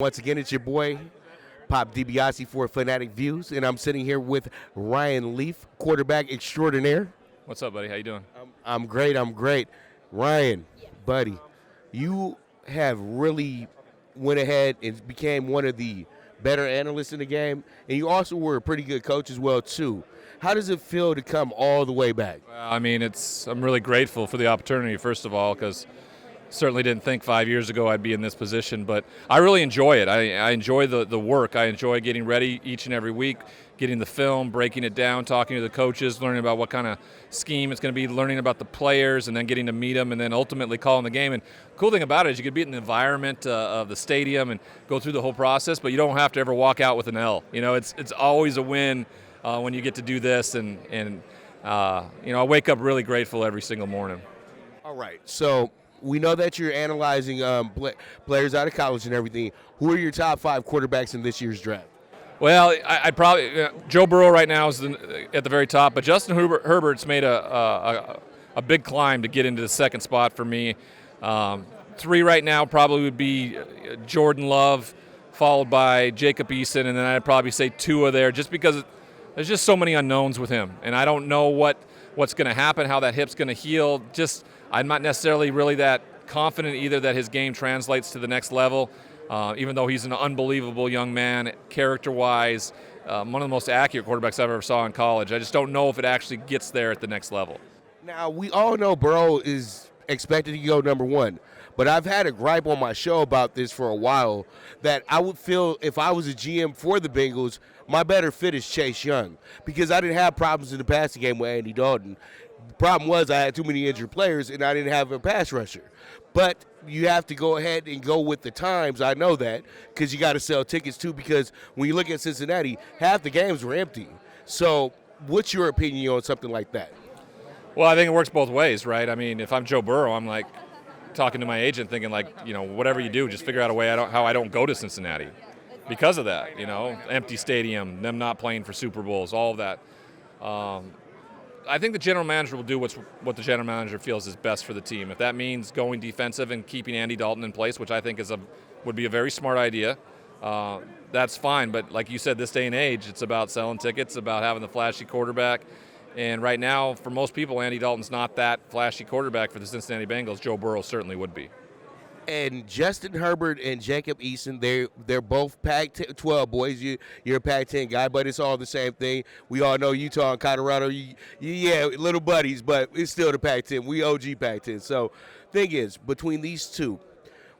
Once again, it's your boy, Pop DiBiase for Fanatic Views, and I'm sitting here with Ryan Leaf, quarterback extraordinaire. What's up, buddy? How you doing? I'm great. I'm great. Ryan, buddy, you have really went ahead and became one of the better analysts in the game, and you also were a pretty good coach as well too. How does it feel to come all the way back? Well, I mean, I'm really grateful for the opportunity, first of all, because certainly didn't think 5 years ago I'd be in this position, but I really enjoy it. I enjoy the work. I enjoy getting ready each and every week, getting the film, breaking it down, talking to the coaches, learning about what kind of scheme it's going to be, learning about the players, and then getting to meet them, and then ultimately calling the game. And the cool thing about it is you could be in the environment of the stadium and go through the whole process, but you don't have to ever walk out with an L. You know, it's always a win when you get to do this, and I wake up really grateful every single morning. All right, so we know that you're analyzing players out of college and everything. Who are your top 5 quarterbacks in this year's draft? Well, I probably Joe Burrow right now is at the very top, but Justin Herbert's made a big climb to get into the second spot for me. 3 right now probably would be Jordan Love, followed by Jacob Eason, and then I'd probably say Tua there, just because there's just so many unknowns with him, and I don't know what's going to happen, how that hip's going to heal. I'm not necessarily really that confident either that his game translates to the next level, even though he's an unbelievable young man, character-wise, one of the most accurate quarterbacks I've ever saw in college. I just don't know if it actually gets there at the next level. Now, we all know Burrow is expected to go number 1, but I've had a gripe on my show about this for a while, that I would feel if I was a GM for the Bengals, my better fit is Chase Young, because I didn't have problems in the passing game with Andy Dalton. The problem was I had too many injured players and I didn't have a pass rusher. But you have to go ahead and go with the times. I know that, because you got to sell tickets too, because when you look at Cincinnati, half the games were empty. So what's your opinion on something like that? Well, I think it works both ways, right? I mean, if I'm Joe Burrow, I'm like talking to my agent thinking whatever you do, just figure out a way how I don't go to Cincinnati because of that, empty stadium, them not playing for Super Bowls, all of that. I think the general manager will do what the general manager feels is best for the team. If that means going defensive and keeping Andy Dalton in place, which I think would be a very smart idea, that's fine. But like you said, this day and age, it's about selling tickets, about having the flashy quarterback. And right now, for most people, Andy Dalton's not that flashy quarterback for the Cincinnati Bengals. Joe Burrow certainly would be. And Justin Herbert and Jacob Eason, they're both Pac-12 boys. You're a Pac-10 guy, but it's all the same thing. We all know Utah and Colorado, yeah, little buddies, but it's still the Pac-10. We OG Pac-10. So thing is, between these two,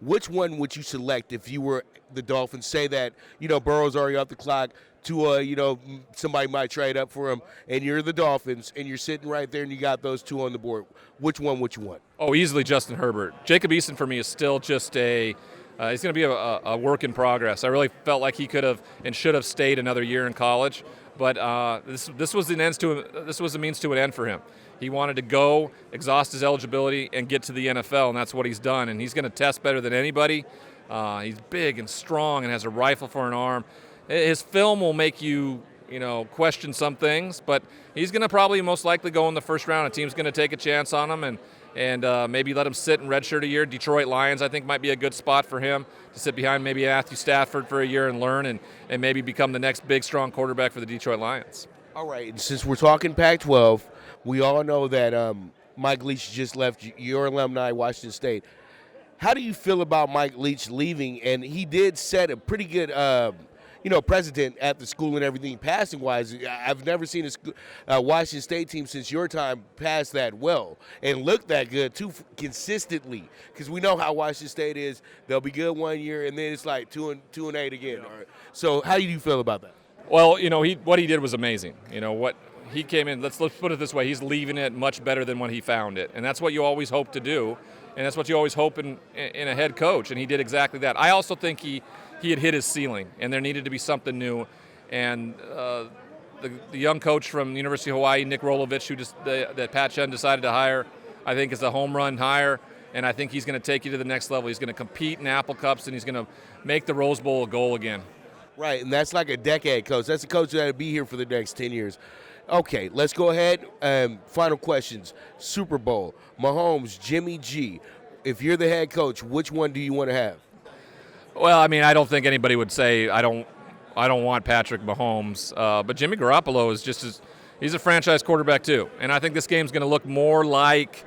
which one would you select if you were the Dolphins? Say that, Burrow's already off the clock. Tua, somebody might trade up for him, and you're the Dolphins, and you're sitting right there, and you got those 2 on the board. Which one would you want? Oh, easily Justin Herbert. Jacob Eason for me is still just he's going to be a work in progress. I really felt like he could have and should have stayed another year in college, but this was a means to an end for him. He wanted to go, exhaust his eligibility, and get to the NFL, and that's what he's done. And he's going to test better than anybody. He's big and strong and has a rifle for an arm. His film will make you, question some things, but he's going to probably most likely go in the first round. A team's going to take a chance on him and maybe let him sit and redshirt a year. Detroit Lions, I think, might be a good spot for him to sit behind maybe Matthew Stafford for a year and learn and maybe become the next big, strong quarterback for the Detroit Lions. All right, and since we're talking Pac-12, we all know that Mike Leach just left your alumni, Washington State. How do you feel about Mike Leach leaving? And he did set a pretty good president at the school and everything, passing-wise. I've never seen a Washington State team since your time pass that well and look that good, too, consistently. Because we know how Washington State is. They'll be good one year, and then it's like 2-8 again. Yeah. So how do you feel about that? Well, what he did was amazing. What he came in, let's put it this way, he's leaving it much better than when he found it. And that's what you always hope to do, and that's what you always hope in a head coach, and he did exactly that. I also think he had hit his ceiling, and there needed to be something new. And the young coach from the University of Hawaii, Nick Rolovich, that Pat Chen decided to hire, I think is a home run hire, and I think he's going to take you to the next level. He's going to compete in Apple Cups, and he's going to make the Rose Bowl a goal again. Right, and that's like a decade coach. That's a coach that'll be here for the next 10 years. Okay, let's go ahead. Final questions. Super Bowl, Mahomes, Jimmy G. If you're the head coach, which one do you want to have? Well, I mean, I don't think anybody would say I don't want Patrick Mahomes, but Jimmy Garoppolo is he's a franchise quarterback too, and I think this game's going to look more like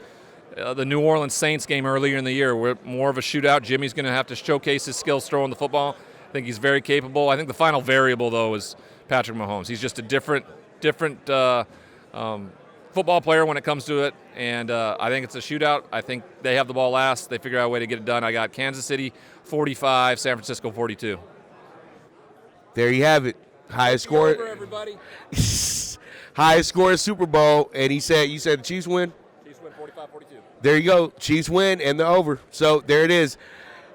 the New Orleans Saints game earlier in the year, where more of a shootout. Jimmy's going to have to showcase his skills throwing the football. I think he's very capable. I think the final variable though is Patrick Mahomes. He's just a different football player when it comes to it, and I think it's a shootout. I think they have the ball last. They figure out a way to get it done. I got Kansas City 45, San Francisco 42. There you have it. Highest score. Everybody. Highest score Super Bowl, and you said the Chiefs win? Chiefs win 45-42. There you go. Chiefs win and the over. So there it is.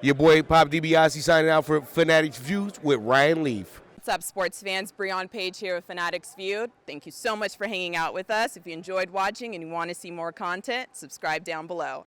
Your boy Pop DiBiase signing out for Fanatics Views with Ryan Leaf. What's up, sports fans? Breon Page here with Fanatics Viewed. Thank you so much for hanging out with us. If you enjoyed watching and you want to see more content, subscribe down below.